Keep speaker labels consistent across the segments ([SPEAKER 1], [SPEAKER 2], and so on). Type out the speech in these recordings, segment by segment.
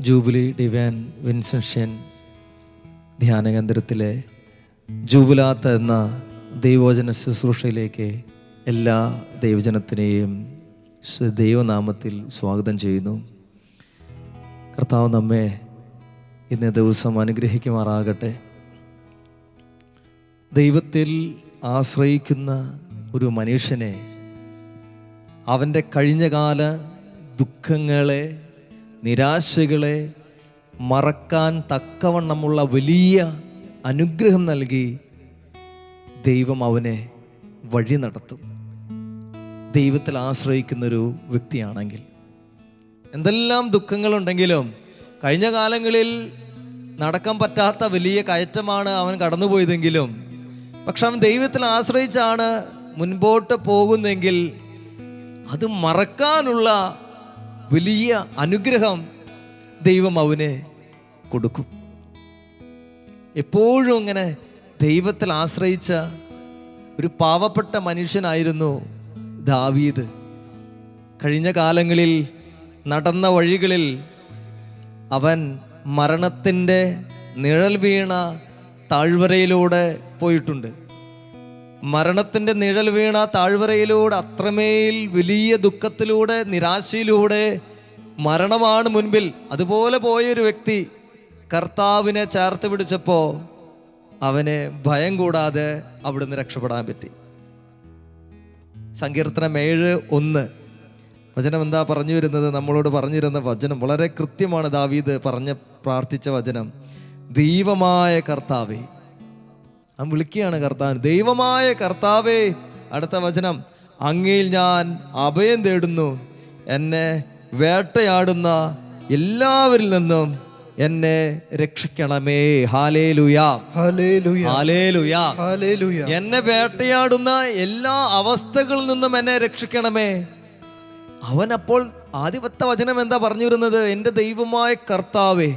[SPEAKER 1] Jubilee divine Vincentian ധ്യാനകേന്ദ്രത്തിലെ ജൂബിലാത്ത് എന്ന ദൈവവചന ശുശ്രൂഷയിലേക്ക് എല്ലാ ദൈവജനത്തിനെയും ദൈവനാമത്തിൽ സ്വാഗതം ചെയ്യുന്നു. കർത്താവ് നമ്മെ ഇന്നേ ദിവസം അനുഗ്രഹിക്കുമാറാകട്ടെ. ദൈവത്തിൽ ആശ്രയിക്കുന്ന ഒരു മനുഷ്യനെ അവൻ്റെ കഴിഞ്ഞകാല ദുഃഖങ്ങളെ, നിരാശകളെ മറക്കാൻ തക്കവണ്ണമുള്ള വലിയ അനുഗ്രഹം നൽകി ദൈവം അവനെ വഴി നടത്തും. ദൈവത്തിൽ ആശ്രയിക്കുന്നൊരു വ്യക്തിയാണെങ്കിൽ എന്തെല്ലാം ദുഃഖങ്ങളുണ്ടെങ്കിലും കഴിഞ്ഞ കാലങ്ങളിൽ നടക്കാൻ പറ്റാത്ത വലിയ കയറ്റമാണ് അവൻ കടന്നുപോയതെങ്കിലും പക്ഷെ അവൻ ദൈവത്തിൽ ആശ്രയിച്ചാണ് മുൻപോട്ട് പോകുന്നെങ്കിൽ അത് മറക്കാനുള്ള വലിയ അനുഗ്രഹം ദൈവം അവന് കൊടുക്കും. എപ്പോഴും ഇങ്ങനെ ദൈവത്തിൽ ആശ്രയിച്ച ഒരു പാവപ്പെട്ട മനുഷ്യനായിരുന്നു ദാവീദ്. കഴിഞ്ഞ കാലങ്ങളിൽ നടന്ന വഴികളിൽ അവൻ മരണത്തിൻ്റെ നിഴൽ വീണ താഴ്വരയിലൂടെ പോയിട്ടുണ്ട്. മരണത്തിൻ്റെ നിഴൽ വീണ താഴ്വരയിലൂടെ അത്രമേൽ വലിയ ദുഃഖത്തിലൂടെ, നിരാശയിലൂടെ, മരണമാണ് മുൻപിൽ. അതുപോലെ പോയൊരു വ്യക്തി കർത്താവിനെ ചേർത്ത് പിടിച്ചപ്പോൾ അവന് ഭയം കൂടാതെ അവിടുന്ന് രക്ഷപ്പെടാൻ പറ്റി. സങ്കീർത്തനം 7:1 വചനം എന്താ പറഞ്ഞു വരുന്നത്? നമ്മളോട് പറഞ്ഞിരുന്ന വചനം വളരെ കൃത്യമാണ്. ദാവീദ് പ്രാർത്ഥിച്ച വചനം, ദൈവമായ കർത്താവേ. അവൻ വിളിക്കുകയാണ് കർത്താവ്, ദൈവമായ കർത്താവേ. അടുത്ത വചനം, അങ്ങയിൽ ഞാൻ അഭയം തേടുന്നു, എന്നെ വേട്ടയാടുന്ന എല്ലാവരിൽ നിന്നും എന്നെ രക്ഷിക്കണമേ. ഹല്ലേലൂയാ, ഹല്ലേലൂയാ, ഹല്ലേലൂയാ, ഹല്ലേലൂയാ. എന്നെ വേട്ടയാടുന്ന എല്ലാ അവസ്ഥകളിൽ നിന്നും എന്നെ രക്ഷിക്കണമേ. അവൻ അപ്പോൾ ആദ്യത്തെ വചനം എന്താ പറഞ്ഞു വരുന്നത്? എൻ്റെ ദൈവമായ കർത്താവേ.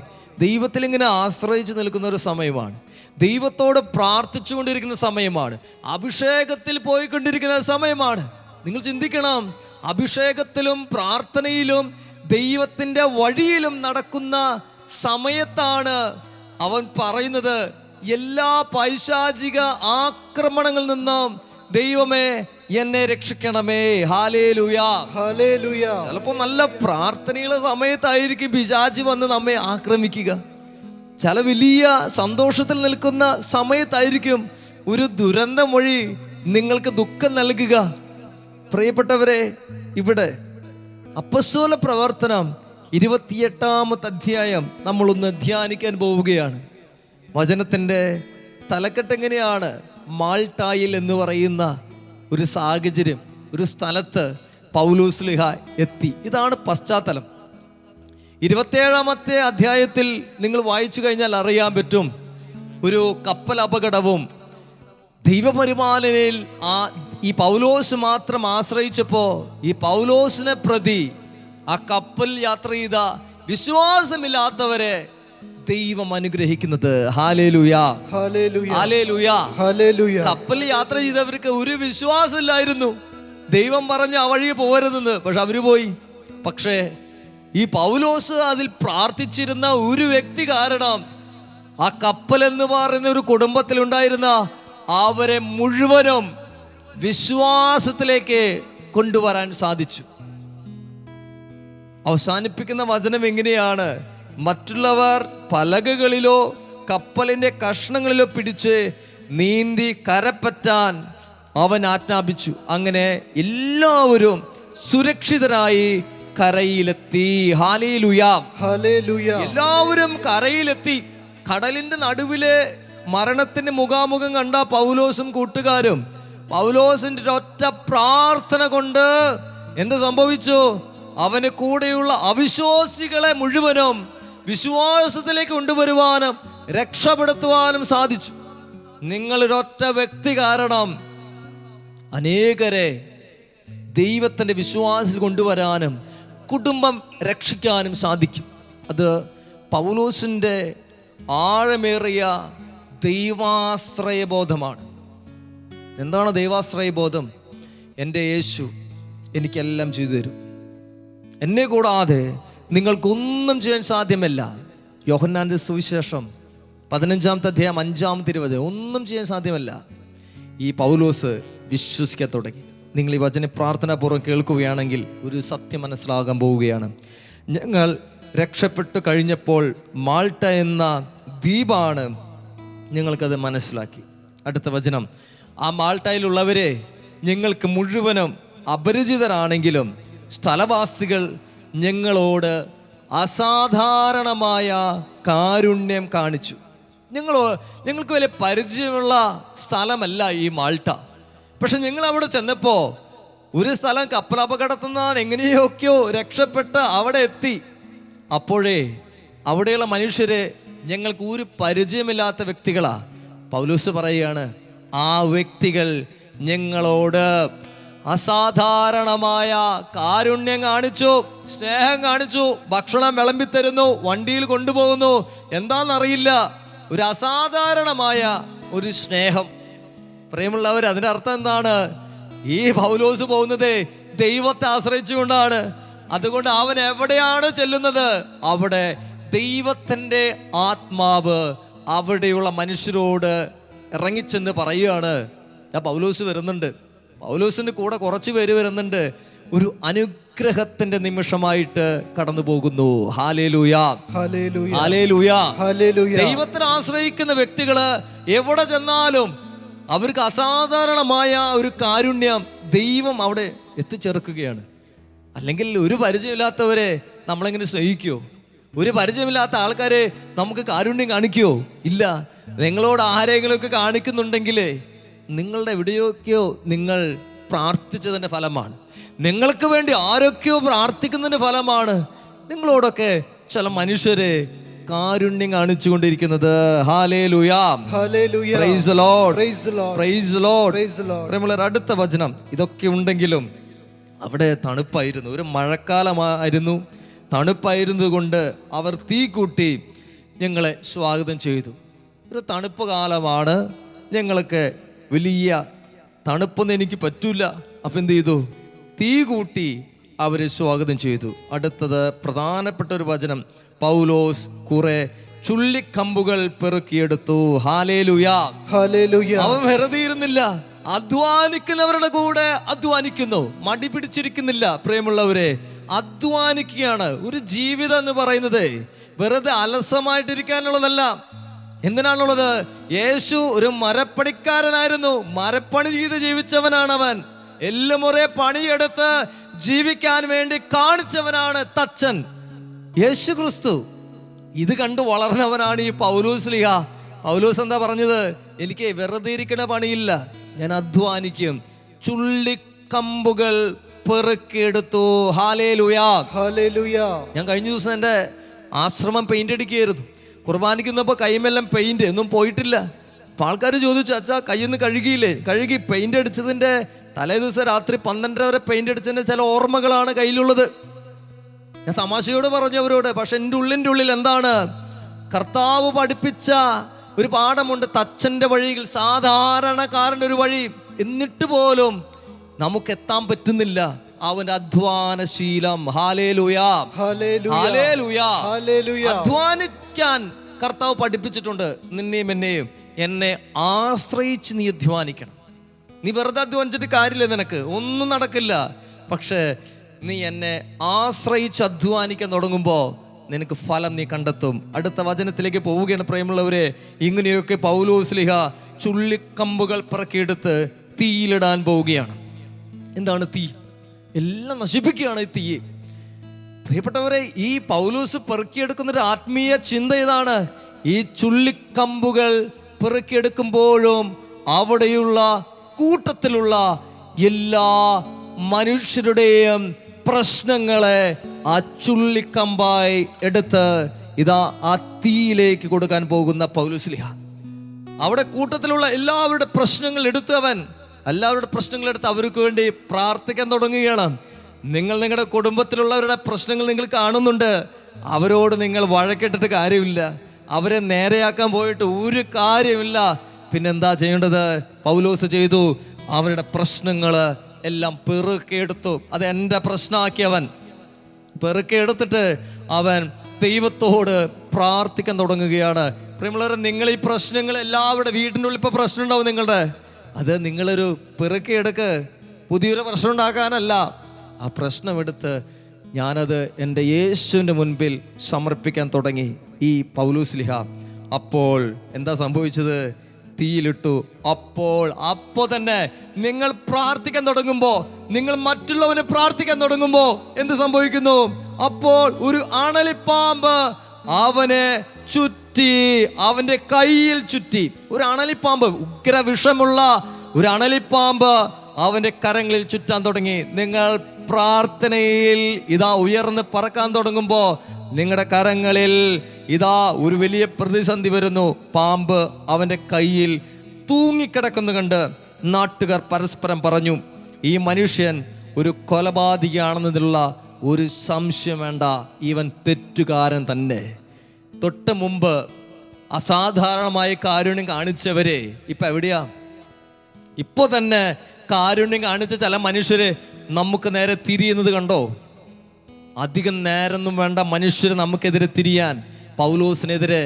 [SPEAKER 1] ദൈവത്തിൽ ഇങ്ങനെ ആശ്രയിച്ച് നിൽക്കുന്ന ഒരു സമയമാണ്, ദൈവത്തോട് പ്രാർത്ഥിച്ചുകൊണ്ടിരിക്കുന്ന സമയമാണ്, അഭിഷേകത്തിൽ പോയിക്കൊണ്ടിരിക്കുന്ന സമയമാണ്. നിങ്ങൾ ചിന്തിക്കണം, അഭിഷേകത്തിലും പ്രാർത്ഥനയിലും ദൈവത്തിൻ്റെ വഴിയിലും നടക്കുന്ന സമയത്താണ് അവൻ പറയുന്നത്, എല്ലാ പൈശാചിക ആക്രമണങ്ങളിൽ നിന്നും ദൈവമേ എന്നെ രക്ഷിക്കണമേ. ഹല്ലേലൂയാ, ഹല്ലേലൂയാ. ചിലപ്പോൾ നല്ല പ്രാർത്ഥനയുള്ള സമയത്തായിരിക്കും പിശാചി വന്ന് നമ്മെ ആക്രമിക്കുക. ചില വലിയ സന്തോഷത്തിൽ നിൽക്കുന്ന സമയത്തായിരിക്കും ഒരു ദുരന്തം വഴി നിങ്ങൾക്ക് ദുഃഖം നൽകുക. പ്രിയപ്പെട്ടവരെ, ഇവിടെ അപ്പസ്തോല പ്രവർത്തനം 28-ാമത്തെ അധ്യായം നമ്മളൊന്ന് ധ്യാനിക്കാൻ പോവുകയാണ്. വചനത്തിൻ്റെ തലക്കെട്ട് എങ്ങനെയാണ്? മാൾട്ടായിൽ എന്ന് പറയുന്ന ഒരു സാഹചര്യം, ഒരു സ്ഥലത്ത് പൗലോസ് ശ്ലീഹ എത്തി. ഇതാണ് പശ്ചാത്തലം. 27-ാമത്തെ അധ്യായത്തിൽ നിങ്ങൾ വായിച്ചു കഴിഞ്ഞാൽ അറിയാൻ പറ്റും, ഒരു കപ്പൽ അപകടവും ദൈവപരിപാലനയിൽ ഈ പൗലോസ് മാത്രം ആശ്രയിച്ചപ്പോൾ ഈ പൗലോസിനെ പ്രതി ആ കപ്പൽ യാത്ര ചെയ്ത വിശ്വാസമില്ലാത്തവരെ ദൈവം അനുഗ്രഹിക്കുന്നത്. ഹല്ലേലൂയാ, ഹല്ലേലൂയാ, ഹല്ലേലൂയാ, ഹല്ലേലൂയാ. കപ്പൽ യാത്ര ചെയ്തവർക്ക് ഒരു വിശ്വാസമില്ലായിരുന്നു. ദൈവം പറഞ്ഞ ആ വഴി പോകരുതെന്ന്, പക്ഷെ അവര് പോയി. പക്ഷേ ഈ പൗലോസ് അതിൽ പ്രാർത്ഥിച്ചിരുന്ന ഒരു വ്യക്തി കാരണം ആ കപ്പൽ എന്ന് പറയുന്ന ഒരു കുടുംബത്തിലുണ്ടായിരുന്ന അവരെ മുഴുവനും വിശ്വാസത്തിലേക്ക് കൊണ്ടുവരാൻ സാധിച്ചു. അവസാനിപ്പിക്കുന്ന വചനം എങ്ങനെയാണ്? മറ്റുള്ളവർ പലകകളിലോ കപ്പലിന്റെ കഷ്ണങ്ങളിലോ പിടിച്ച് നീന്തി കരപ്പറ്റാൻ അവൻ ആജ്ഞാപിച്ചു. അങ്ങനെ എല്ലാവരും സുരക്ഷിതരായി കരയിലെത്തി. ഹല്ലേലൂയാ, ഹല്ലേലൂയാ. എല്ലാവരും കരയിലെത്തി. കടലിന്റെ നടുവിലെ മരണത്തിന് മുഖാമുഖം കണ്ട പൗലോസും കൂട്ടുകാരും പൗലോസിന്റെ ഒറ്റ പ്രാർത്ഥന കൊണ്ട് എന്ത് സംഭവിച്ചു? അവന് കൂടെയുള്ള അവിശ്വാസികളെ മുഴുവനും വിശ്വാസത്തിലേക്ക് കൊണ്ടുവരുവാനും രക്ഷപ്പെടുത്തുവാനും സാധിച്ചു. നിങ്ങളൊരൊറ്റ വ്യക്തി കാരണം അനേകരെ ദൈവത്തിൻ്റെ വിശ്വാസത്തിൽ കൊണ്ടുവരാനും കുടുംബം രക്ഷിക്കാനും സാധിക്കും. അത് പൗലോസിൻ്റെ ആഴമേറിയ ദൈവാശ്രയബോധമാണ്. എന്താണ് ദൈവാശ്രയബോധം? എൻ്റെ യേശു എനിക്കെല്ലാം ചെയ്തു തരും, എന്നെ കൂടാതെ നിങ്ങൾക്കൊന്നും ചെയ്യാൻ സാധ്യമല്ല. യോഹന്നാന്റെ സുവിശേഷം 15-ാമത്തെ അധ്യായം 5-ാം തിരുവചനം. ഒന്നും ചെയ്യാൻ സാധ്യമല്ല. ഈ പൗലോസ് വിശ്വസിക്കാൻ തുടങ്ങി. നിങ്ങൾ ഈ വചനം പ്രാർത്ഥനാപൂർവ്വം കേൾക്കുകയാണെങ്കിൽ ഒരു സത്യം മനസ്സിലാകാൻ പോവുകയാണ്. ഞങ്ങൾ രക്ഷപ്പെട്ടു കഴിഞ്ഞപ്പോൾ മാൾട്ട എന്ന ദ്വീപാണ് ഞങ്ങൾക്കത് മനസ്സിലാക്കി. അടുത്ത വചനം, ആ മാൾട്ടയിലുള്ളവരെ ഞങ്ങൾക്ക് മുഴുവനും അപരിചിതരാണെങ്കിലും സ്ഥലവാസികൾ ഞങ്ങളോട് അസാധാരണമായ കാരുണ്യം കാണിച്ചു. ഞങ്ങൾക്ക് വലിയ പരിചയമുള്ള സ്ഥലമല്ല ഈ മാൾട്ട. പക്ഷെ ഞങ്ങൾ അവിടെ ചെന്നപ്പോൾ ഒരു സ്ഥലം കപ്പലപകടത്തിൽ നിന്ന് എങ്ങനെയൊക്കെയോ രക്ഷപ്പെട്ട് അവിടെ എത്തി. അപ്പോഴേ അവിടെയുള്ള മനുഷ്യരെ ഞങ്ങൾക്ക് ഒരു പരിചയമില്ലാത്ത വ്യക്തികളാ. പൗലോസ് പറയുകയാണ്, ആ വ്യക്തികൾ ഞങ്ങളോട് അസാധാരണമായ കാരുണ്യം കാണിച്ചു, സ്നേഹം കാണിച്ചു, ഭക്ഷണം വിളമ്പിത്തരുന്നു, വണ്ടിയിൽ കൊണ്ടുപോകുന്നു. എന്താണെന്നറിയില്ല, ഒരു അസാധാരണമായ ഒരു സ്നേഹം. പ്രിയമുള്ളവർ, അതിൻ്റെ അർത്ഥം എന്താണ്? ഈ പൗലോസ് പോകുന്നത് ദൈവത്തെ ആശ്രയിച്ചുകൊണ്ടാണ്. അതുകൊണ്ട് അവൻ എവിടെയാണ് ചെല്ലുന്നത്, അവിടെ ദൈവത്തിൻ്റെ ആത്മാവ് അവിടെയുള്ള മനുഷ്യരോട് ഇറങ്ങിച്ചെന്ന് പറയുകയാണ്. പൗലോസ് വരുന്നുണ്ട്, പൗലോസിന്റെ കൂടെ കുറച്ച് പേര് വരുന്നുണ്ട്. ഒരു അനുഗ്രഹത്തിന്റെ നിമിഷമായിട്ട് കടന്നു പോകുന്നു. ഹല്ലേലൂയാ, ഹല്ലേലൂയ, ഹല്ലേലൂയ, ഹല്ലേലൂയ. ദൈവത്തെ ആശ്രയിക്കുന്ന വ്യക്തികള് എവിടെ ചെന്നാലും അവർക്ക് അസാധാരണമായ ഒരു കാരുണ്യം ദൈവം അവിടെ എത്തിച്ചേർക്കുകയാണ്. അല്ലെങ്കിൽ ഒരു പരിചയമില്ലാത്തവരെ നമ്മളെങ്ങനെ സ്നേഹിക്കുമോ? ഒരു പരിചയമില്ലാത്ത ആൾക്കാരെ നമുക്ക് കാരുണ്യം കാണിക്കുമോ? ഇല്ല. നിങ്ങളോട് ആരെങ്കിലുമൊക്കെ കാണിക്കുന്നുണ്ടെങ്കിലേ നിങ്ങളുടെ എവിടെയൊക്കെയോ നിങ്ങൾ പ്രാർത്ഥിച്ചതിൻ്റെ ഫലമാണ്. നിങ്ങൾക്ക് വേണ്ടി ആരൊക്കെയോ പ്രാർത്ഥിക്കുന്നതിൻ്റെ ഫലമാണ് നിങ്ങളോടൊക്കെ ചില മനുഷ്യരെ കാരുണ്യം കാണിച്ചുകൊണ്ടിരിക്കുന്നത്. Hallelujah, hallelujah, praise the lord, praise the lord, praise the lord, praise the lord. പ്രിയമുള്ളവർ, അടുത്ത വചനം. ഇതൊക്കെ ഉണ്ടെങ്കിലും അവിടെ തണുപ്പായിരുന്നു, ഒരു മഴക്കാലമായിരുന്നു. തണുപ്പായിരുന്നത് കൊണ്ട് അവർ തീ കൂട്ടി ഞങ്ങളെ സ്വാഗതം ചെയ്തു. ഒരു തണുപ്പ് കാലമാണ്, ഞങ്ങൾക്ക് വലിയ തണുപ്പൊന്നും എനിക്ക് പറ്റൂല. അപ്പം എന്ത് ചെയ്തു? തീ കൂട്ടി അവരെ സ്വാഗതം ചെയ്തു. അടുത്തത് പ്രധാനപ്പെട്ട ഒരു വചനം. പൗലോസ് കുറെ ചുള്ളിക്കമ്പുകൾ പെറുക്കിയെടുത്തു. Hallelujah, hallelujah. അവൻ വെറുതെ ഇരുന്നില്ല, അധ്വാനിക്കുന്നവരുടെ കൂടെ അധ്വാനിക്കുന്നു, മടി പിടിച്ചിരിക്കുന്നില്ല. പ്രിയമുള്ളവരെ, അധ്വാനിക്കുകയാണ്. ഒരു ജീവിതം എന്ന് പറയുന്നത് വെറുതെ അലസമായിട്ടിരിക്കാനുള്ളതല്ല. എന്തിനാണുള്ളത്? യേശു ഒരു മരപ്പണിക്കാരനായിരുന്നു, മരപ്പണി ചെയ്ത് ജീവിച്ചവനാണ് അവൻ. എല്ലാം ഒരേ പണിയെടുത്ത് ജീവിക്കാൻ വേണ്ടി കാണിച്ചവനാണ് തച്ചൻ യേശു ക്രിസ്തു. ഇത് കണ്ടു വളർന്നവനാണ് ഈ പൗലോസ് ലീഹ. പൗലോസ് എന്താ പറഞ്ഞത്? എനിക്ക് വെറുതെ ഇരിക്കണ പണിയില്ല, ഞാൻ അധ്വാനിക്കും. ചുള്ളിക്കമ്പുകൾ പെറുക്കിയെടുത്തു. Hallelujah, hallelujah. ഞാൻ കഴിഞ്ഞ ദിവസം എൻ്റെ ആശ്രമം പെയിന്റ് അടിക്കുകയായിരുന്നു. കുർബാനിക്കുന്നപ്പോൾ കൈമെല്ലാം പെയിന്റ് ഒന്നും പോയിട്ടില്ല. അപ്പോൾ ആൾക്കാർ ചോദിച്ചു, അച്ഛാ കൈയൊന്ന് കഴുകിയില്ലേ? കഴുകി. പെയിന്റ് അടിച്ചതിൻ്റെ തലേ ദിവസം രാത്രി 12 വരെ പെയിന്റ് അടിച്ചതിൻ്റെ ചില ഓർമ്മകളാണ് കയ്യിലുള്ളത്. ഞാൻ തമാശയോട് പറഞ്ഞവരോട്. പക്ഷെ എൻ്റെ ഉള്ളിൽ എന്താണ്? കർത്താവ് പഠിപ്പിച്ച ഒരു പാഠമുണ്ട്, തച്ചൻ്റെ വഴിയിൽ, സാധാരണക്കാരൻ്റെ ഒരു വഴി. എന്നിട്ട് പോലും നമുക്ക് എത്താൻ പറ്റുന്നില്ല അവന്റെ അധ്വാനശീലം. Hallelujah, hallelujah, hallelujah. അധ്വാനിക്കാൻ കർത്താവ് പഠിപ്പിച്ചിട്ടുണ്ട്. നിന്നെയും എന്നെയും. എന്നെ ആശ്രയിച്ച് നീ അധ്വാനിക്കണം. നീ വെറുതെ അധ്വാനിച്ചിട്ട് കാര്യമില്ല, നിനക്ക് ഒന്നും നടക്കില്ല. പക്ഷേ നീ എന്നെ ആശ്രയിച്ച് അധ്വാനിക്കാൻ തുടങ്ങുമ്പോൾ നിനക്ക് ഫലം നീ കണ്ടെത്തും. അടുത്ത വചനത്തിലേക്ക് പോവുകയാണ് പ്രിയമുള്ളവരെ. ഇങ്ങനെയൊക്കെ പൗലോസ് ലീഹ ചുള്ളിക്കമ്പുകൾ പിറക്കിയെടുത്ത് തീയിലിടാൻ പോവുകയാണ്. എന്താണ് തീ? എല്ലാം നശിപ്പിക്കുകയാണ് ഈ തീ. പ്രിയപ്പെട്ടവരെ, ഈ പൗലോസ് പെറുക്കിയെടുക്കുന്നൊരു ആത്മീയ ചിന്ത ഇതാണ്. ഈ ചുള്ളിക്കമ്പുകൾ പെറുക്കിയെടുക്കുമ്പോഴും അവിടെയുള്ള കൂട്ടത്തിലുള്ള എല്ലാ മനുഷ്യരുടെയും പ്രശ്നങ്ങളെ ആ ചുള്ളിക്കമ്പായി എടുത്ത് ഇതാ ആ തീയിലേക്ക് കൊടുക്കാൻ പോകുന്ന പൗലോസ് ലീഹ. അവിടെ കൂട്ടത്തിലുള്ള എല്ലാവരുടെ പ്രശ്നങ്ങൾ എടുത്ത് എല്ലാവരുടെ പ്രശ്നങ്ങൾ എടുത്ത് അവർക്ക് വേണ്ടി പ്രാർത്ഥിക്കാൻ തുടങ്ങുകയാണ്. നിങ്ങൾ നിങ്ങളുടെ കുടുംബത്തിലുള്ളവരുടെ പ്രശ്നങ്ങൾ നിങ്ങൾ കാണുന്നുണ്ട്. അവരോട് നിങ്ങൾ വഴക്കിട്ടിട്ട് കാര്യമില്ല, അവരെ നേരെയാക്കാൻ പോയിട്ട് ഒരു കാര്യമില്ല. പിന്നെന്താ ചെയ്യേണ്ടത്? പൗലോസ് ചെയ്തു. അവരുടെ പ്രശ്നങ്ങൾ എല്ലാം പെറുക്കിയെടുത്തു. അത് എൻ്റെ പ്രശ്നമാക്കിയവൻ പെറുക്കിയെടുത്തിട്ട് അവൻ ദൈവത്തോട് പ്രാർത്ഥിക്കാൻ തുടങ്ങുകയാണ്. പ്രിയമുള്ളവരെ, നിങ്ങൾ ഈ പ്രശ്നങ്ങൾ എല്ലാവരുടെ വീടിൻ്റെ ഉള്ളിൽ ഇപ്പോൾ പ്രശ്നം ഉണ്ടാവും നിങ്ങളുടെ. അത് നിങ്ങളൊരു പെറുക്കിയെടുക്ക്, പുതിയൊരു പ്രശ്നം ഉണ്ടാക്കാനല്ല. ആ പ്രശ്നമെടുത്ത് ഞാനത് എൻ്റെ യേശുവിൻ്റെ മുൻപിൽ സമർപ്പിക്കാൻ തുടങ്ങി ഈ പൗലോസ്ലീഹ. അപ്പോൾ എന്താ സംഭവിച്ചത്? തീയിലിട്ടു. അപ്പോൾ തന്നെ നിങ്ങൾ പ്രാർത്ഥിക്കാൻ തുടങ്ങുമ്പോൾ, നിങ്ങൾ മറ്റുള്ളവന് പ്രാർത്ഥിക്കാൻ തുടങ്ങുമ്പോൾ എന്ത് സംഭവിക്കുന്നു? അപ്പോൾ ഒരു അണലിപ്പാമ്പ് അവനെ ചുറ്റി, അവന്റെ കയ്യിൽ ചുറ്റി. ഒരു അണലിപ്പാമ്പ്, ഉഗ്രവിഷമുള്ള ഒരു അണലിപ്പാമ്പ് അവന്റെ കരങ്ങളിൽ ചുറ്റാൻ തുടങ്ങി. നിങ്ങൾ പ്രാർത്ഥനയിൽ ഇതാ ഉയർന്ന് പറക്കാൻ തുടങ്ങുമ്പോൾ നിങ്ങളുടെ കരങ്ങളിൽ ഇതാ ഒരു വലിയ പ്രതിസന്ധി വരുന്നു. പാമ്പ് അവന്റെ കയ്യിൽ തൂങ്ങിക്കിടക്കുന്നു കണ്ട് നാട്ടുകാർ പരസ്പരം പറഞ്ഞു, ഈ മനുഷ്യൻ ഒരു കൊലപാതകിയാണെന്നതിലുള്ള ഒരു സംശയം വേണ്ട, ഇവൻ തെറ്റുകാരൻ തന്നെ. തൊട്ട് മുമ്പ് അസാധാരണമായ കാരുണ്യം കാണിച്ചവരെ ഇപ്പൊ എവിടെയാ? ഇപ്പൊ തന്നെ കാരുണ്യം കാണിച്ച ചില മനുഷ്യര് നമുക്ക് നേരെ തിരിയുന്നത് കണ്ടോ? അധികം നേരൊന്നും വേണ്ട മനുഷ്യർ നമുക്കെതിരെ തിരിയാൻ. പൗലോസിനെതിരെ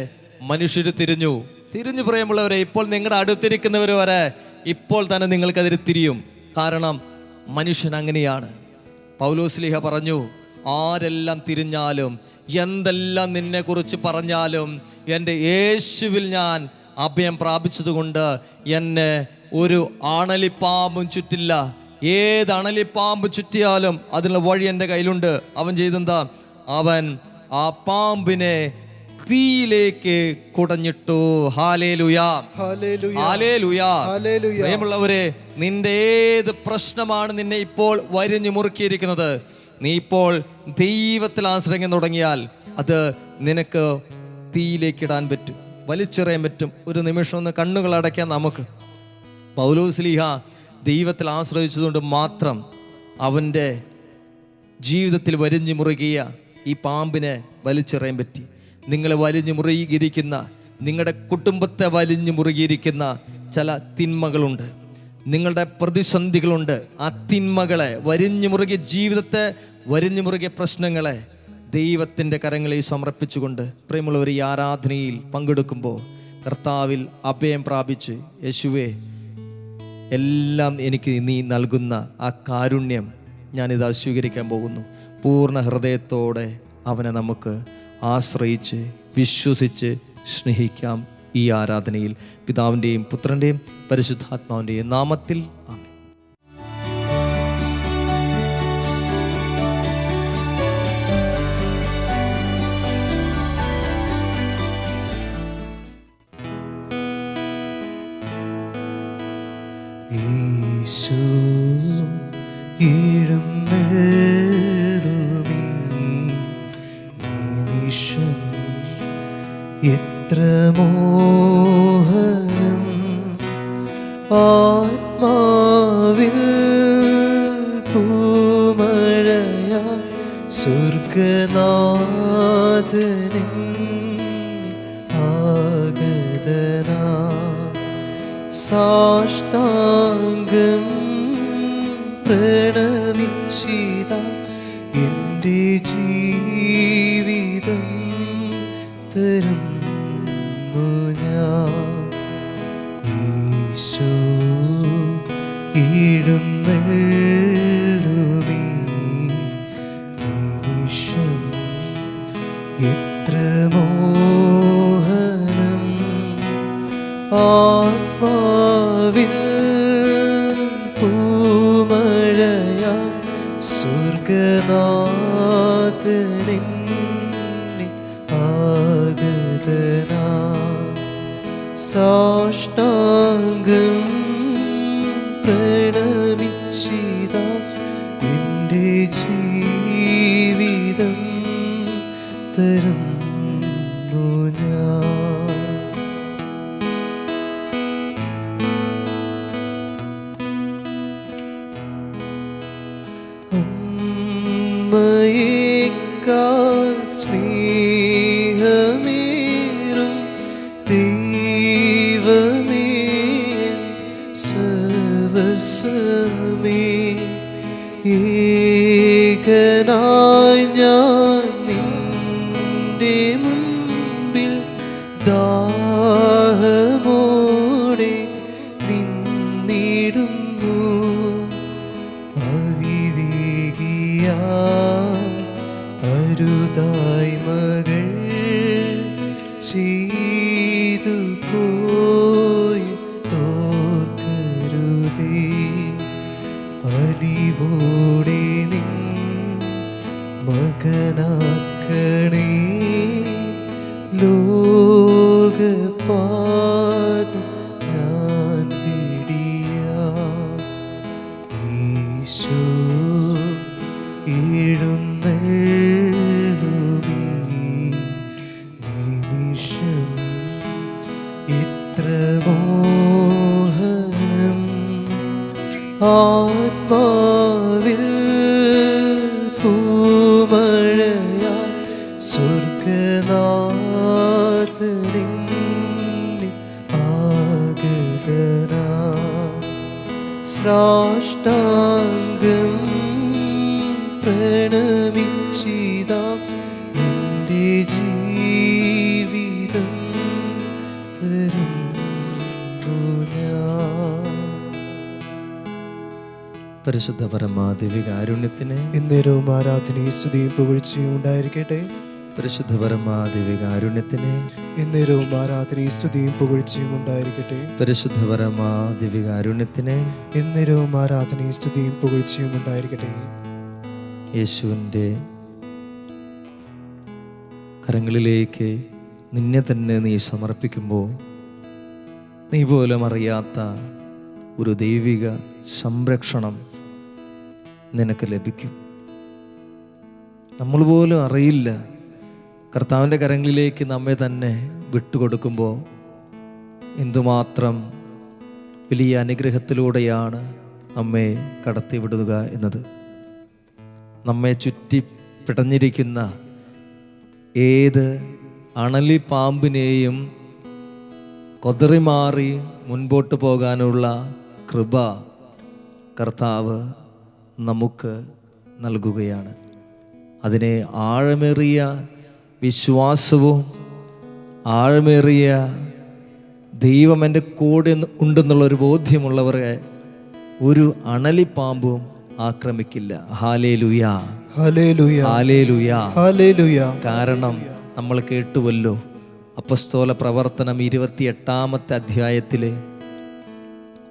[SPEAKER 1] മനുഷ്യർ തിരിഞ്ഞു. പ്രിയമുള്ളവരെ, ഇപ്പോൾ നിങ്ങളുടെ അടുത്തിരിക്കുന്നവർ വരെ ഇപ്പോൾ തന്നെ നിങ്ങൾക്കെതിരെ തിരിയും. കാരണം മനുഷ്യൻ അങ്ങനെയാണ്. പൗലോസ്ലീഹ പറഞ്ഞു, ആരെല്ലാം തിരിഞ്ഞാലും എന്തെല്ലാം നിന്നെ കുറിച്ച് പറഞ്ഞാലും എൻ്റെ യേശുവിൽ ഞാൻ അഭയം പ്രാപിച്ചതുകൊണ്ട് എന്നെ ഒരു അണലിപ്പാമ്പും ചുറ്റില്ല. ഏത് അണലിപ്പാമ്പ് ചുറ്റിയാലും അതിനുള്ള വഴി എൻ്റെ കയ്യിലുണ്ട്. അവൻ ചെയ്തെന്താ? അവൻ ആ പാമ്പിനെ തീയിലേക്ക് കുടഞ്ഞിട്ടു. ഹല്ലേലൂയാ, ഹല്ലേലൂയാ. പ്രിയമുള്ളവരെ, നിന്റെ ഏത് പ്രശ്നമാണ് നിന്നെ ഇപ്പോൾ വരിഞ്ഞു മുറുക്കിയിരിക്കുന്നത്, നീ ഇപ്പോൾ ദൈവത്തിൽ ആശ്രയിക്കാൻ തുടങ്ങിയാൽ അത് നിനക്ക് തീയിലേക്ക് ഇടാൻ പറ്റും, വലിച്ചെറിയാൻ പറ്റും. ഒരു നിമിഷം ഒന്ന് കണ്ണുകൾ അടയ്ക്കാൻ നമുക്ക്. പൗലോസ്ലീഹ ദൈവത്തിൽ ആശ്രയിച്ചതുകൊണ്ട് മാത്രം അവൻ്റെ ജീവിതത്തിൽ വരിഞ്ഞു മുറുകിയ ഈ പാമ്പിനെ വലിച്ചെറിയാൻ പറ്റി. നിങ്ങളെ വലിഞ്ഞു മുറുകിയിരിക്കുന്ന, നിങ്ങളുടെ കുടുംബത്തെ വലിഞ്ഞു മുറുകിയിരിക്കുന്ന ചില തിന്മകളുണ്ട്, നിങ്ങളുടെ പ്രതിസന്ധികളുണ്ട്. ആ തിന്മകളെ, വരിഞ്ഞു മുറുകിയ ജീവിതത്തെ, വരിഞ്ഞു മുറുകിയ പ്രശ്നങ്ങളെ ദൈവത്തിൻ്റെ കരങ്ങളിൽ സമർപ്പിച്ചുകൊണ്ട് പ്രിയമുള്ളവർ ഈ ആരാധനയിൽ പങ്കെടുക്കുമ്പോൾ കർത്താവിൽ അഭയം പ്രാപിച്ച്, യേശുവേ എല്ലാം എനിക്ക് നീ നൽകുന്ന ആ കാരുണ്യം ഞാനിത് സ്വീകരിക്കാൻ പോകുന്നു. പൂർണ്ണ ഹൃദയത്തോടെ അവനെ നമുക്ക് ആശ്രയിച്ച് വിശ്വസിച്ച് സ്നേഹിക്കാം. ഈ ആരാധനയിൽ പിതാവിൻ്റെയും പുത്രൻ്റെയും പരിശുദ്ധാത്മാവിൻ്റെയും നാമത്തിൽ ആമേൻ.
[SPEAKER 2] ഈശോ എഴുന്നള്ളുമീ നിമിഷം എത്ര മോഹനം, ആത്മാവിൽ പൂമഴയ സ്വർഗനാഥനിൻ ആഗതനാ സാഷ്ടാംഗം പ്രണമിച്ചിത എൻ്റെ ജീവിതം തരുന്നു ഞാൻ. ഈശോ എഴുന്നള്ളുമീ നിമിഷം എത്ര മോഹനം, ആത്മാവിൽ പൂമഴയ സ്വർഗനാഥനിൻ ആഗതനാ സാഷ്ടാംഗം പ്രണമിച്ചിത എൻ്റെ ജീവിതം തരുന്നു ഞാൻ. അമ്മയേക്കാൾ സ്നേഹമേറും ദൈവമേ സർവസ്വമേ, ഏകനായി ഞാൻ നിൻ നിന്നിടുന്നു. അവിവേകിയ അരുതായ്മകൾ ചെയ്തു പോയി തോർക്കരുതേ. അലിവോടെ നിൻ മകനാക്കണേ. ലോകപാദം ഞാൻ പിടിയാം. ഈശോ എഴുന്നള്ളുമീ നിമിഷം ഇത്ര മോഹനം. ആത്മാവിൽ പൂമഴയാ സ്വർഗനാഥനിൽ ആഗതനാ. സാഷ്ടാംഗം പ്രണമിച്ചിതാ എൻ്റെ ജീവിതം തരുന്നു ഞാൻ.
[SPEAKER 1] പരിശുദ്ധ പരമാദിവികാരുണ്യത്തിന്
[SPEAKER 2] എന്നേരവും ആരാധനയും സ്തുതിയും പുകഴ്ചയും ഉണ്ടായിരിക്കട്ടെ.
[SPEAKER 1] പരിശുദ്ധ പരമാദിവികാരുണ്യത്തിന്
[SPEAKER 2] എന്നേരവും ആരാധനയും സ്തുതിയും പുകഴ്ചയും ഉണ്ടായിരിക്കട്ടെ.
[SPEAKER 1] പരിശുദ്ധ പരമാദിവികാരുണ്യത്തിന്
[SPEAKER 2] എന്നേരവും ആരാധനയും സ്തുതിയും പുകഴ്ചയും ഉണ്ടായിരിക്കട്ടെ.
[SPEAKER 1] യേശുവിൻ്റെ കരങ്ങളിലേക്ക് നിന്നെ തന്നെ നീ സമർപ്പിക്കുമ്പോൾ നീ പോലും അറിയാത്ത ഒരു ദൈവിക സംരക്ഷണം നിനക്ക് ലഭിക്കും. നമ്മൾ പോലും അറിയില്ല. കർത്താവിൻ്റെ കരങ്ങളിലേക്ക് നമ്മെ തന്നെ വിട്ടുകൊടുക്കുമ്പോൾ എന്തുമാത്രം വലിയ അനുഗ്രഹത്തിലൂടെയാണ് നമ്മെ കടത്തിവിടുക എന്നത്. നമ്മെ ചുറ്റി പിടഞ്ഞിരിക്കുന്ന ഏത് അണലി പാമ്പിനെയും കൊതറിമാറി മുൻപോട്ട് പോകാനുള്ള കൃപ കർത്താവ് നമുക്ക് നൽകുകയാണ്. അതിനെ ആഴമേറിയ വിശ്വാസവും ആഴമേറിയ ദൈവം എൻ്റെ കൂടെ ഉണ്ടെന്നുള്ളൊരു ബോധ്യമുള്ളവരെ ഒരു അണലിപ്പാമ്പും ആക്രമിക്കില്ല. Hallelujah,
[SPEAKER 2] hallelujah,
[SPEAKER 1] hallelujah,
[SPEAKER 2] hallelujah.
[SPEAKER 1] കാരണം നമ്മൾ കേട്ടുവല്ലോ, അപ്പസ്തോല പ്രവർത്തനം 28-ാമത്തെ അധ്യായത്തിലെ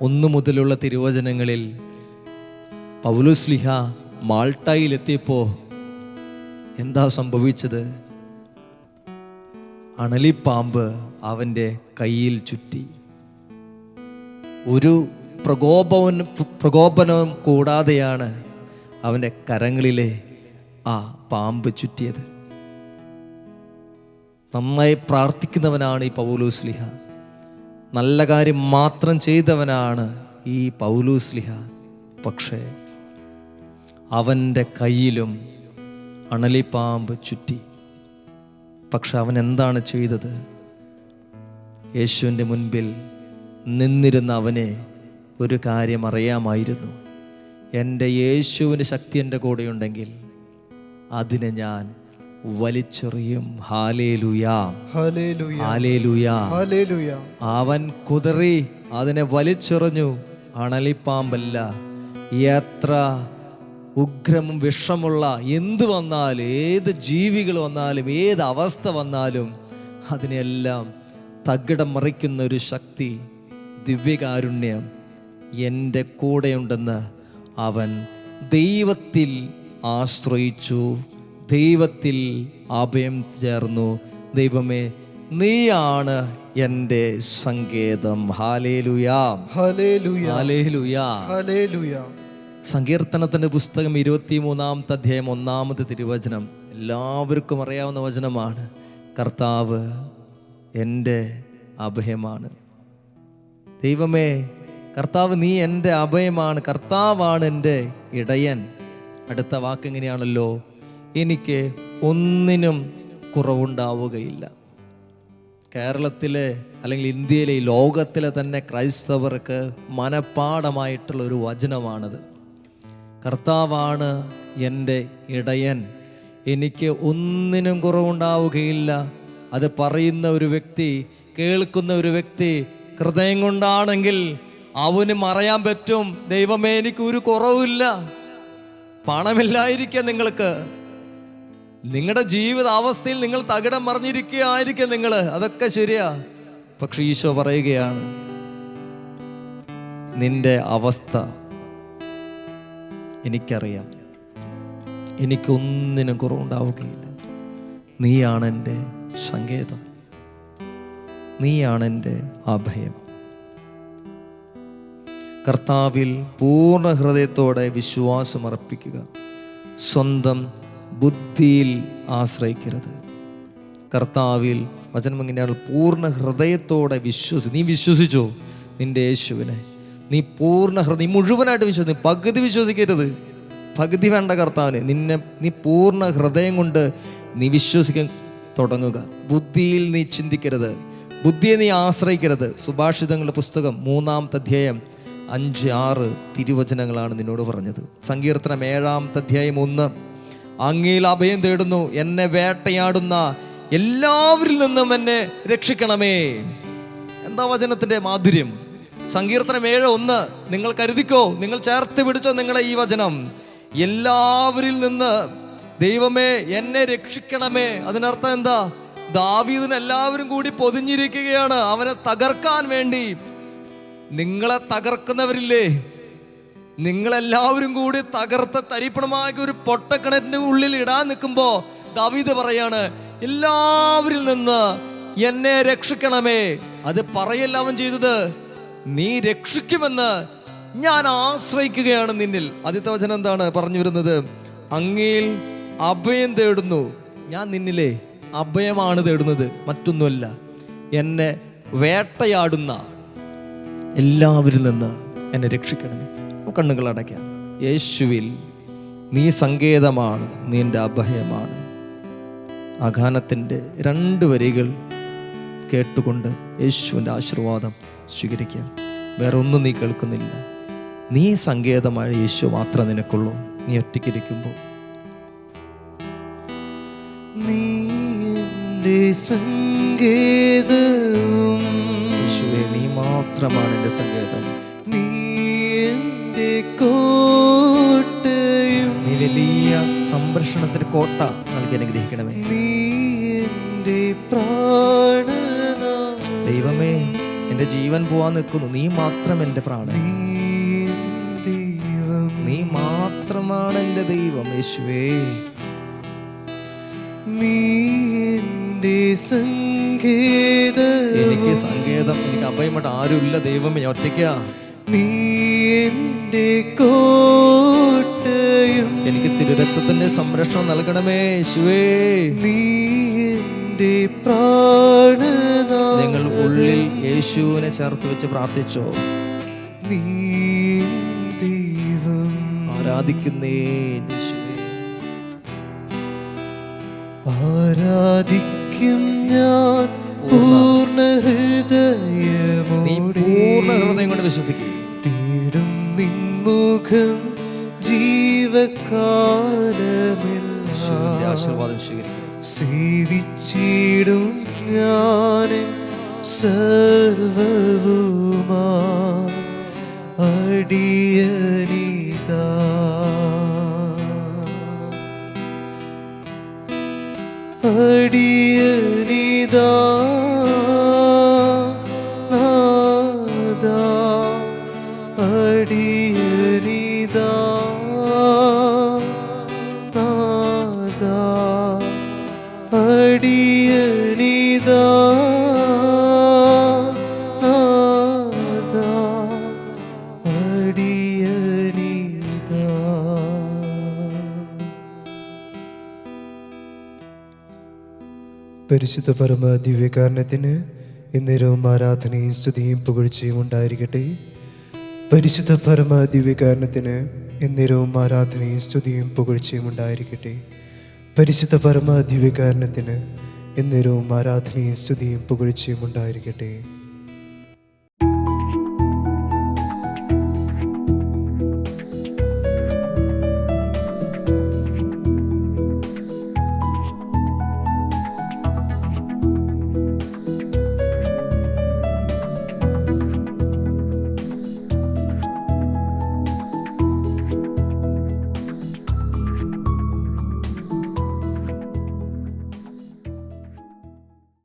[SPEAKER 1] 1 മുതലുള്ള തിരുവചനങ്ങളിൽ പൗലോസ്ലീഹ മാൾട്ടായിലെത്തിയപ്പോൾ എന്താ സംഭവിച്ചത്? അണലിപ്പാമ്പ് അവൻ്റെ കയ്യിൽ ചുറ്റി. ഒരു പ്രകോപനവും കൂടാതെയാണ് അവൻ്റെ കരങ്ങളിലെ ആ പാമ്പ് ചുറ്റിയത്. നന്നായി പ്രാർത്ഥിക്കുന്നവനാണ് ഈ പൗലോസ്ലീഹ. നല്ല കാര്യം മാത്രം ചെയ്തവനാണ് ഈ പൗലോസ്ലീഹ. പക്ഷേ അവൻ്റെ കയ്യിലും അണലിപ്പാമ്പ് ചുറ്റി. പക്ഷെ അവൻ എന്താണ് ചെയ്തത്? യേശുവിൻ്റെ മുൻപിൽ നിന്നിരുന്ന അവനെ ഒരു കാര്യം അറിയാമായിരുന്നു. എൻ്റെ യേശുവിൻ്റെ ശക്തി എൻ്റെ കൂടെയുണ്ടെങ്കിൽ അതിനെ ഞാൻ വലിച്ചെറിയും. Hallelujah,
[SPEAKER 2] hallelujah,
[SPEAKER 1] hallelujah,
[SPEAKER 2] hallelujah.
[SPEAKER 1] അവൻ കുതറി അതിനെ വലിച്ചെറിഞ്ഞു. അണലിപ്പാമ്പല്ല, എത്ര ഉഗ്രമും വിഷമുള്ള എന്ത് വന്നാലും, ഏത് ജീവികൾ വന്നാലും, ഏത് അവസ്ഥ വന്നാലും അതിനെല്ലാം തകിടം മറിക്കുന്ന ഒരു ശക്തി, ദിവ്യകാരുണ്യം എൻ്റെ കൂടെയുണ്ടെന്ന് അവൻ ദൈവത്തിൽ ആശ്രയിച്ചു, ദൈവത്തിൽ അഭയം ചേർന്നു. ദൈവമേ, നീയാണ് എൻ്റെ സങ്കേതം. Hallelujah,
[SPEAKER 2] hallelujah,
[SPEAKER 1] hallelujah,
[SPEAKER 2] hallelujah.
[SPEAKER 1] സങ്കീർത്തനത്തിൻ്റെ പുസ്തകം 23-ാമത്തെ അധ്യായം 1-ാമത്തെ തിരുവചനം എല്ലാവർക്കും അറിയാവുന്ന വചനമാണ്. കർത്താവ് എൻ്റെ അഭയമാണ്. ദൈവമേ, കർത്താവ് നീ എൻ്റെ അഭയമാണ്, കർത്താവാണ് എൻ്റെ ഇടയൻ. അടുത്ത വാക്ക് എങ്ങനെയാണല്ലോ, എനിക്ക് ഒന്നിനും കുറവുണ്ടാവുകയില്ല. കേരളത്തിലെ അല്ലെങ്കിൽ ഇന്ത്യയിലെ, ലോകത്തിലെ തന്നെ ക്രൈസ്തവർക്ക് മനപ്പാഠമായിട്ടുള്ള ഒരു വചനമാണത്. കർത്താവാണ് എൻ്റെ ഇടയൻ, എനിക്ക് ഒന്നിനും കുറവുണ്ടാവുകയില്ല. അത് പറയുന്ന ഒരു വ്യക്തി, കേൾക്കുന്ന ഒരു വ്യക്തി ഹൃദയം കൊണ്ടാണെങ്കിൽ അവന് മറയാൻ പറ്റും, ദൈവമേ എനിക്ക് ഒരു കുറവില്ല. പണമില്ലായിരിക്കാം നിങ്ങൾക്ക്, നിങ്ങളുടെ ജീവിതാവസ്ഥയിൽ നിങ്ങൾ തകിടം മറിഞ്ഞിരിക്കുകയായിരിക്കും നിങ്ങൾ, അതൊക്കെ ശരിയാ. പക്ഷെ ഈശോ പറയുകയാണ്, നിന്റെ അവസ്ഥ എനിക്കറിയാം, എനിക്കൊന്നിനും കുറവുണ്ടാവുകയില്ല. നീയാണ് എൻ്റെ സങ്കേതം, നീയാണ് എൻ്റെ അഭയം. കർത്താവിൽ പൂർണ്ണ ഹൃദയത്തോടെ വിശ്വാസം അർപ്പിക്കുക. സ്വന്തം ബുദ്ധിയിൽ ആശ്രയിക്കരുത്. കർത്താവിൽ വചനം എങ്ങനെയാണ്? പൂർണ്ണ ഹൃദയത്തോടെ നീ വിശ്വസിച്ചോ നിന്റെ യേശുവിനെ? നീ പൂർണ്ണ ഹൃദയം, മുഴുവനായിട്ട് വിശ്വസിക്കും, പകുതി വിശ്വസിക്കരുത്. പകുതി വേണ്ട കർത്താവിന്. നീ പൂർണ്ണ ഹൃദയം കൊണ്ട് നീ വിശ്വസിക്കാൻ തുടങ്ങുക. ബുദ്ധിയിൽ നീ ചിന്തിക്കരുത്, ബുദ്ധിയെ നീ ആശ്രയിക്കരുത്. സുഭാഷിതങ്ങളുടെ പുസ്തകം 3-ാമത്തെ അധ്യായം 5-6 തിരുവചനങ്ങളാണ് നിന്നോട് പറഞ്ഞത്. സങ്കീർത്തനം 7-ാമത്തെ അധ്യായം 1, അങ്ങയിൽ അഭയം തേടുന്നു, എന്നെ വേട്ടയാടുന്ന എല്ലാവരിൽ നിന്നും എന്നെ രക്ഷിക്കണമേ. എന്താ വചനത്തിന്റെ മാധുര്യം! സങ്കീർത്തനം 7:1 നിങ്ങൾ കരുതിക്കോ, നിങ്ങൾ ചേർത്ത് പിടിച്ചോ നിങ്ങളെ ഈ വചനം. എല്ലാവരിൽ നിന്ന് ദൈവമേ എന്നെ രക്ഷിക്കണമേ. അതിനർത്ഥം എന്താ? ദാവീദിന് എല്ലാവരും കൂടി പൊതിഞ്ഞിരിക്കുകയാണ് അവനെ തകർക്കാൻ വേണ്ടി. നിങ്ങളെ തകർക്കുന്നവരില്ലേ, നിങ്ങളെല്ലാവരും കൂടി തകർത്ത തരിപ്പണമായ ഒരു പൊട്ടക്കിണറ്റിന്റെ ഉള്ളിൽ ഇടാൻ നിൽക്കുമ്പോ ദാവീദ് പറയാണ്, എല്ലാവരിൽ നിന്ന് എന്നെ രക്ഷിക്കണമേ. അത് പറയല്ല അവൻ ചെയ്തത്, നീ രക്ഷിക്കുമെന്ന് ഞാൻ ആശ്രയിക്കുകയാണ് നിന്നിൽ. ആദ്യത്തെ വചനം എന്താണ് പറഞ്ഞു വരുന്നത്? അങ്ങയിൽ അഭയം തേടുന്നു. ഞാൻ നിന്നിലെ അഭയമാണ് തേടുന്നത്, മറ്റൊന്നുമല്ല. എന്നെ വേട്ടയാടുന്ന എല്ലാവരിൽ നിന്ന് എന്നെ രക്ഷിക്കണമേ. കണ്ണുകൾ അടയ്ക്കാം. യേശുവിൽ നീ സങ്കേതമാണ്, നീ എൻ്റെ അഭയമാണ്. ആ ഗാനത്തിൻ്റെ 2 വരികൾ കേട്ടുകൊണ്ട് യേശുവിൻ്റെ ആശീർവാദം സ്വീകരിക്കാം. വേറെ ഒന്നും നീ കേൾക്കുന്നില്ല. നീ സങ്കേതമായ യേശു മാത്രം നിനക്കുള്ളൂ. നീ ഒറ്റയ്ക്കിരിക്കുമ്പോൾ
[SPEAKER 2] നീ എൻ്റെ സങ്കേതവും,
[SPEAKER 1] യേശുവേ നീ മാത്രമാണ് എൻ്റെ സങ്കേതം.
[SPEAKER 2] നീ എൻ്റെ കോട്ടയും,
[SPEAKER 1] നീ വലിയ സംരക്ഷണത്തിന് കോട്ട നൽകി അനുഗ്രഹിക്കണമേ.
[SPEAKER 2] നീ എൻ്റെ പ്രാണനാഥൻ,
[SPEAKER 1] ദൈവമേ എൻ്റെ ജീവൻ പോവാൻ നിൽക്കുന്നു, നീ മാത്രം എൻ്റെ പ്രാണൻ, നീ മാത്രമാണ് എൻ്റെ ദൈവം. യേശുവേ
[SPEAKER 2] നീ എൻ്റെ സങ്കേതം,
[SPEAKER 1] എനിക്ക് സങ്കേതം, എനിക്ക് അഭയമായിട്ട് ആരുമില്ല ദൈവമേ, ഒറ്റയ്ക്കാ.
[SPEAKER 2] നീ എൻ്റെ കോട്ടയും,
[SPEAKER 1] എനിക്ക് തിരുരക്തത്തിന്റെ സംരക്ഷണം നൽകണമേ യേശുവേ.
[SPEAKER 2] നീ എൻ്റെ പ്രാണനാഥൻ,
[SPEAKER 1] നിങ്ങൾ ഉള്ളിൽ യേശുവിനെ ചേർത്ത് വെച്ച് പ്രാർത്ഥിച്ചോ.
[SPEAKER 2] നീ ദൈവം.
[SPEAKER 1] ആരാധിക്കുന്നേ യേശുവേ,
[SPEAKER 2] ആരാധിക്കും ഞാൻ പൂർണ്ണ ഹൃദയമോടെ.
[SPEAKER 1] പൂർണ്ണ ഹൃദയം കൊണ്ട് വിശ്വസിക്കും.
[SPEAKER 2] തേടും നിൻമുഖം ജീവകാലമെല്ലാം,
[SPEAKER 1] ആശീർവാദം സ്വീകരിക്കും.
[SPEAKER 2] സേവിച്ചിടും ഞാൻ സർവവുമാ അടിയനിതാ. അടിയനിതാ നാദാ, അടിയനിതാ നാദാ, അടിയനിതാ നാദാ, അടിയനിതാ. പരിശുദ്ധ പരമ ദിവ്യകാരണത്തിന് എന്നേരവും ആരാധനയും സ്തുതിയും പുകഴ്ചയും ഉണ്ടായിരിക്കട്ടെ. പരിശുദ്ധ പരമ ദിവ്യകാരണത്തിന് എന്നേരവും ആരാധനയും സ്തുതിയും പുകഴ്ചയും ഉണ്ടായിരിക്കട്ടെ. പരിശുദ്ധ പരമ ദിവ്യകാരണത്തിന് എന്നേരവും ആരാധനയും സ്തുതിയും പുകഴ്ചയും ഉണ്ടായിരിക്കട്ടെ.